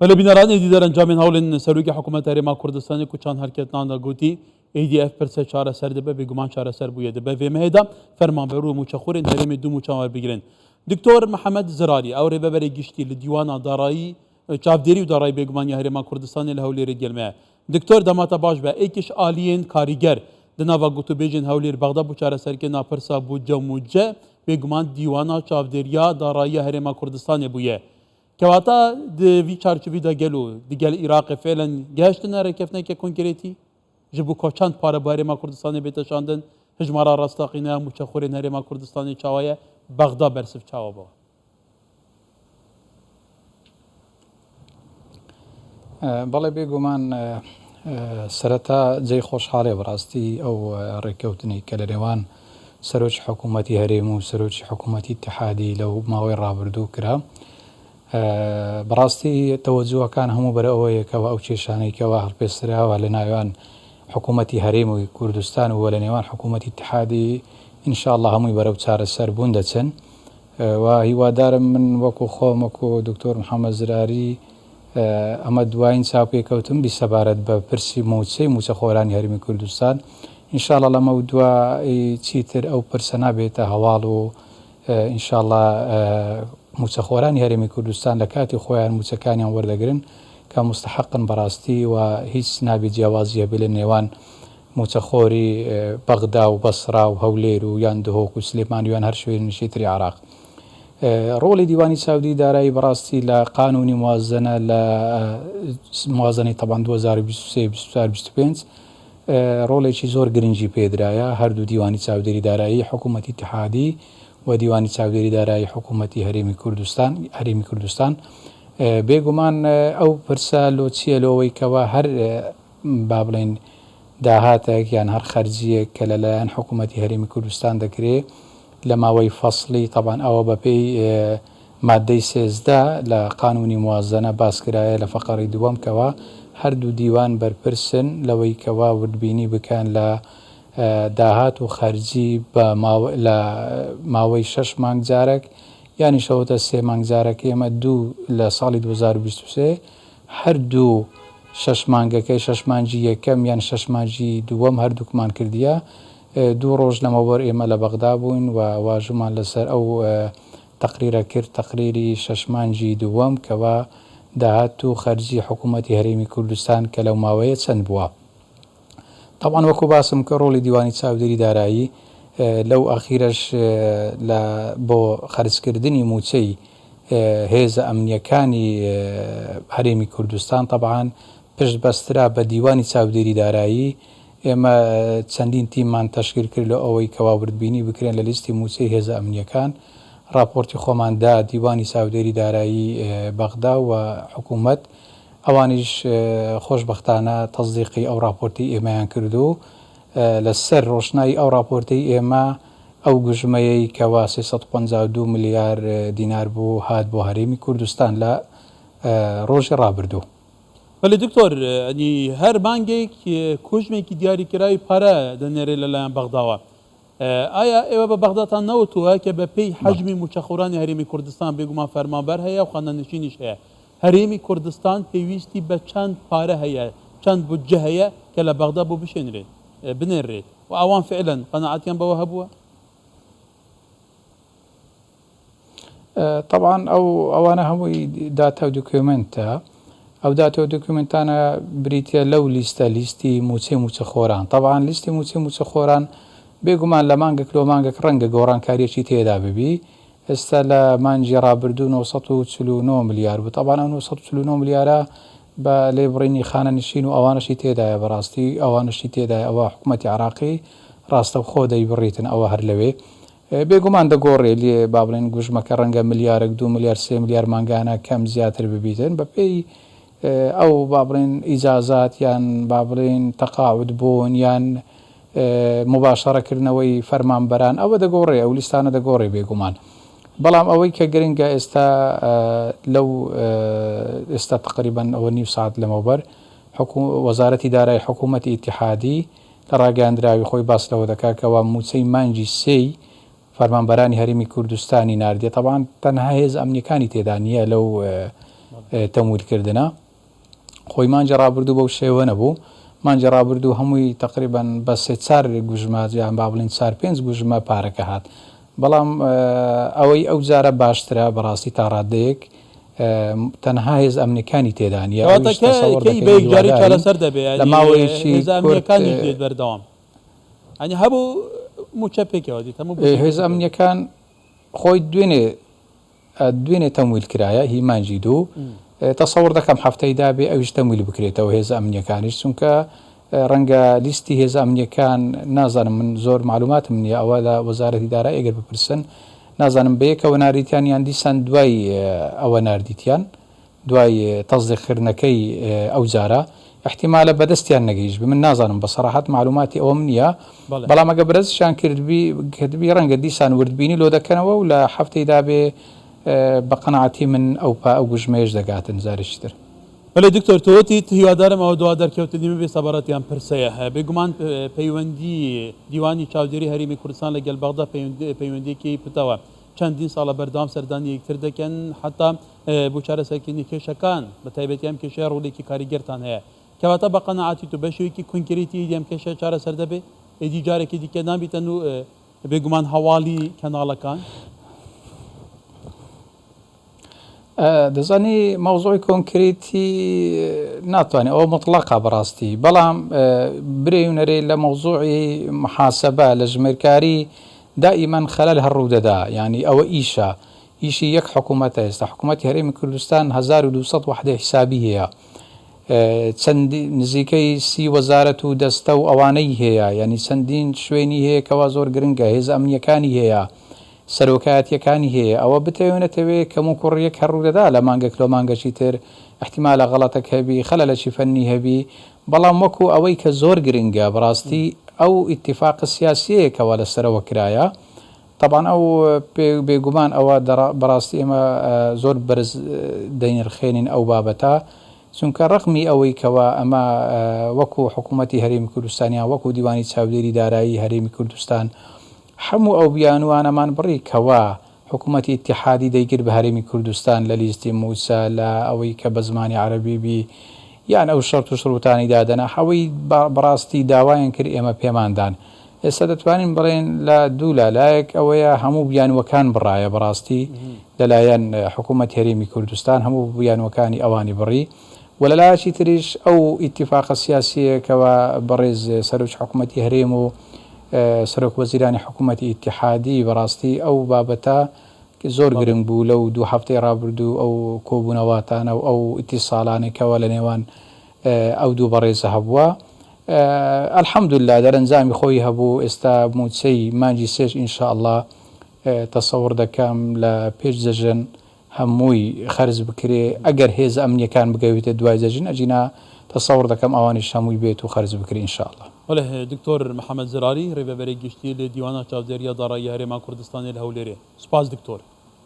ولی بینرانی دیدارن جامعه هولن سروکی حکومت هرما کردستانی کوچان حرکت ناندا گوتی ADF پرسه چهار سر دبه بگمان چهار سر بوده دبه و مهدا فرمان برو مچخورین هرم دو مچاور بگیرن دکتر محمد زراری اوری ببری گشتی لدیوان دارایی چافدری و دارایی بگمان هرما کردستانی لهولی رجلمه دکتر دماتا باش به ایکش آلین کاریگر دنوا گوتو بیجن هولی بغداد بو چهار سر که ناپرسا بو جموجه بگمان دیوانا چافدریا دارایی هرما کردستانی بوده كواتا في چارچوبی دا گلو دیگل عراق فعلا گشتن حرکت که کنکریتی جبو کوچاند پاره باره ما کردستانی بیتشاندن هجمارا راستاقینه مچخورین هرما کردستانی چاوایه بغداد برسف چاوا با بەڵێ بێگومان سەرەتا جێی خۆشحاڵێ بەڕاستی ئەو ڕێککەوتنی کە لە نێوان سەرۆکی حکوومەتی هەرێم و سەرۆکی حکوومەتی اتحادی لەو ماوەی ڕابردوو کرا بەڕاستی تەوەجووەکان هەموو بەرە ئەوەیەکەوە ئەو کێشانەیەکەوە هەڵپێستراوە لە ناوان حکوومەتی هەرێم و کوردستان و لە نێوان حکوومەتی اتحادی ئینشاءالله هەمووی بەرەو چارەسەر بوون دەچن و هیوادارم من وەکو خۆم وەکو دکتۆر محەممەد زراری ئەمە دوایین چاوپێکەوتم بیسەبارەت بە پرسی موچەی موچەخۆرانی هەرێمی کوردستان ئینشاءالله لەمە دوای چیتر ئەو پرسە نابێتە هەواڵ و ئینشاءالله موچەخۆرانی هەرێمی کوردستان لە کاتی خۆیان موچەکانیان وەردەگرن کە مستحقن بەڕاستی و هیچ نابێت جیاوازی هەبێت لە نێوان موچەخۆری بەغدا و بەسرا و هەولێر و یان دهۆک و سلێمان و یان هەر شوێنشی تری عراق ڕۆڵی دیوانی چاودی دارایی بەڕاستی لە قانونی موازنە لە موازنەی تەبان 2023-2025 ڕۆڵێکی زۆر گرنگی پێدرایە هەردوو دیوانی چاودێری دارایی حکوومەتی اتحادی و دیوانی چاودێری دارایی حکوومەتی هەرێمی کوردستان بێگومان ئەو پرسە لۆچیە لەوەی کەوا هەر با بڵێن داهاتێک یان هەر خەرجیەک کە لەلایەن حکوومەتی هەرێمی کوردستان دەکرێت لە ماوەی فەسڵی تەبان ئەوە بەپێی مادەی 13 لە قانونی موازنە باسکرایە لە فەقەڕی دووەم کەوا هەردوو دیوان بەرپرسن لەوەی کەوا وردبینی بکەن لە داهات و خەرجی لە ماوەی 6 مانگ جارێک یانی شەوتە 3 مانگ جارێک ئێمە دوو لە ساڵی 2023 هەردوو 6 مانگەکەی 6 مانجی یەکەم یان 6 مانجی دووەم هەردووکمان کردیە دوو ڕۆژ لەمەوەەر ئێمە لە بەغدا بووین و واژمان لەسەر ئەو تەقریرە کرد تەقریری 6 مانجی دووەم کەوا داهات و خەرجی حکوومەتی هەرێمی کوردستان کە لەو ماوەیە چەند بووە طبعاً وەکو باسم کە ڕۆڵی دیوانی چاودێری دارایی لەو ئەخیرەش بۆ خەرجکردنی موچەی هێزە ئەمنیەکانی هەرێمی کوردستان طبعاً پشت بەسترا بە دیوانی چاودێری دارایی ئێمە چەندین تیممان تەشکیل کرد لە ئەوەی کەوا وردبینی بکرێن لە لیستی موچەی هێزە ئەمنیەکان راپۆرتی خۆماندا دیوانی چاودێری دارایی بەغدا و حکوومەت ئەوانیش خۆشبەختانە تەزدیقی ئەو راپۆرتی ئێمەیان کردو لەسەر ڕۆشنایی ئەو راپۆرتەی ئێمە ئەو گژمەیەی کەوا 352 ملیار دینار بوو هات بۆ هەرێمی کوردستان لە ڕۆژی ڕابردوو ولی دکتۆر ئەنی هەر بانگێک کوژمێکی دیاریکراوی پارە دەنێرێ لەلایەن بەغداوە ئایا ئێوە بە بەغداتان نەوتووە کە بە پێی حەجمی موچەخۆرانی هەرێمی کوردستان بێگومان فەرمانبەر هەیە و خانەنشینیش هەیە هەرێمی کوردستان پێویستی بە چەند پارە هەیە چەند بودجە هەیە کە لە بەغدا بۆ بنێرێت و ئەوان فعلا قەناعەتیان بەوە هەبووە طبعاً ئەوانە هەمووی داتا و دوکیومنتە ئەو داتا و دوکیومنتانە بریتە لەو لیستی موچەی موچەخۆران طبعاً لیستی موچەی موچەخۆران بێگومان لە مانگەک لۆ مانگەک ڕەنگە گۆڕانکاریەکی تێدا ببی ئێستا لە مانجی ڕابردوو 949 ملیار بوو طبعاً ئەو 949 ملیارە بە لێبڕینی خانەنشین و ئەوانشی تێدایە بەڕاستی ئەوانشی تێدایە ئەوە حکوومەتی عراقی ڕاستە و خۆ دەیبڕیتن ئەوە هەر لەوێ بێگومان دەگۆڕێ لێ با بڵێن گوژمەکە ڕەنگە ملیارێک 2 ملیار 3 ملیار مانگانە کەم زیاتر ببیتن بەپێی ئەو با بڵێن ئیجازات یان با بڵێن تەقاعد بوون یان مباشەڕەکردنەوەی فەرمانبەران ئەوە دەگۆڕێ ئەو لیستانە دەگۆڕێ بێگومان بەڵام ئەوەی کە گرنگە ئێستا تقریبان ئەوە نیو ساعت لەمەوبەر وەزارەتی دارایی حکوومەتی اتحادی لە ڕاگەاندراوی خۆی باس لەوە دەکات کەوا موچەی مانجی سێی فەرمانبەرانی هەرێمی کوردستانی ناردێت طبعاً تەنها هێز ئەمنیەکانی تێدا نییە لەو تەمویلکردنە خۆی مانجە ڕابردوو بەو شێوە نەبوو مانجە ڕابردوو هەمووی تقریبا بە سێ چار گوژمە یان با بڵین 4-5 گوژمە پارەکە هات بەڵام ئەوەی ئەو جارە باشترە بەڕاستی تا ڕادەیەک تەنها هێز ئەمنیەکانی تێدانە جاری چارەسەر دەبێت لە ماوەیەکی ئەمنیەکانی بەردەوام ئەنی هەبوو موچە پێکەوە دیت هەموو هێز ئەمنیەکان خۆی دوێنێ تەمویل کرایە هی مانجی دوو تەسەوڕ دەکەم هەفتەی دابێ ئەویش تەمویل بکرێتەوە هێز ئەمنیەکانیش چونکە ڕەنگە لیستی هێز ئەمنیەکان نازانم من زۆر معلوماتم نییە ئەوە لە وەزارەتی دارایی ئەگەر بپرسن نازانم بەیەکەوە ناریتیان یان دیسان دوای ئەوە نردیتیان دوای تەزدیقکردنەکەی ئەو جارە احتیمالە بەدەستیان نەگەیشت من نازانم بە سەراحەت معلوماتی ئەوەم نییە بەڵام ئەگە برەزشان کردبی ڕەنگە دیسان وردبینی لۆ دەکەنەوە و لە هەفتەی دابێ بە قەنەعەتی من ئەو گوژمەیەش دەگاتن زارشی تر بەڵێ دکتۆر تۆتی هیوادارم ئەوە دوا دەرکەوتنی بێ سەبارەتیان پرسەیە بێگومان پەیوەندی دیوانی چاودێری هەرێمی کوردستان لەگەڵ بەغدا پەیوەندیەکی پتەوە چەندین ساڵە بەردەوام سەردانی یەکتر دەکەن حتا بۆ چارەسەرکردنی کێشەکان بە تایبەتی ئەم کێشەیە ڕوولێکی کاریگەرتان هەیە کەواتە بە قەنەعەتی تو بەشێوەیەکی کونکریتی ئەم کێشە چارەسەر دەبێ ئێدی جارێکی دیکە نابیتەن و بێگومان هەواڵی کەناڵەکان دەزانی مەوزۆی کۆنکریتی ناتوانێت ئەوە مطلقا بەڕاستی بەڵام برێونەرێ لە مەوزوعی محاسبە لە ژمێرکاری دائیمەن خەلەل هەڕوو دەدا ینی ئەوە ئیشی یەک حکوومەتە ئێستا حکوومەتی هەرێمی کوردستان 1200 وحدە حسابی هەیە چەند نزیکەی 30 وەزارەت و دەستە و ئەوانەی هەیە ینی چەندین شوێنی هەیە کەوا زۆر گرنگە هێز ئەمنیەکانی هەیە سەرۆکایەتیەکانی هەیە ئەوە بتەوێنێتەوێ کەم و کوڕیەک هەڕوو دەدا لە مانگە کلۆ مانگەشی تر احتیمالە غەڵەتەک هەبی خەلەلێکی فەنی هەبی بەڵام وەکو ئەوەی کە زۆر گرنگە بەڕاستی ئەو ئیتیفاق سیاسیەکەوە لەسەرەوە کرایە طبعا ئەو بێگومان ئەوە بەڕاستی ئێمە زۆر بەرز دەینرخێنین ئەو بابەتە چونکە ڕقمی ئەوەی کەوە ئەمە وەکو حکوومەتی هەرێمی کوردستانیان وەکو دیوانی چاودێری دارایی هەرێمی کوردستان هەموو ئەو بیانوانەمان بڕی کەوا حکوومەتی ئیتیحادی دەیگر بە هەرێمی کوردستان لە لیستی موسە لە ئەوەی کە بە زمانی عەرەبی بی یان ئەو شەرت و شروتانی دادەنا هەوەی بەڕاستی داوایان کرد ئێمە پێماندان ئێستا دەتوانین بڵێن لە دوو لالایەک ئەوەیە هەموو بیانوەکان بڕایە بەڕاستی لەلایەن حکوومەت هەرێمی کوردستان هەموو بیانوەکانی ئەوانی بڕی و لەلایەکی تریش ئەو ئیتیفاقە سیاسیەکەوە بەڕێز سەرۆک حکوومەتی هەرێم و سەرۆک وەزیرانی حکوومەتی ئیتیحادی بەڕاستی ئەو بابەتە زۆر گرنگ بوو لەو دوو هەفتەی ڕابردوو ئەو کۆبوونەواتانە و ئەو ئیتیساڵانێکەوە لە نێوان ئەو دوو بەڕێزە هەبووە الحەمدوللا دەرەنجامی خۆی هەبوو ئێستا موچەی مانجی سێش ئینشاءالله تەسەوڕ دەکەم لە پێش جەژن هەمووی خەرج بکرێ ئەگەر هێز ئەمنیەکان بگەوێتە دوای جەژن ئەجینا تەسەوڕ دەکەم ئەوانیش هەمووی بێت و خەرج بکرێ ئینشاءالله وەڵێ دکتۆر محەممەد زراری ڕێبەرێک گشتی لە دیوانە چاودێریە داڕایی هەرێما کوردستانی لە هەولێرێ سوپاس دکتۆر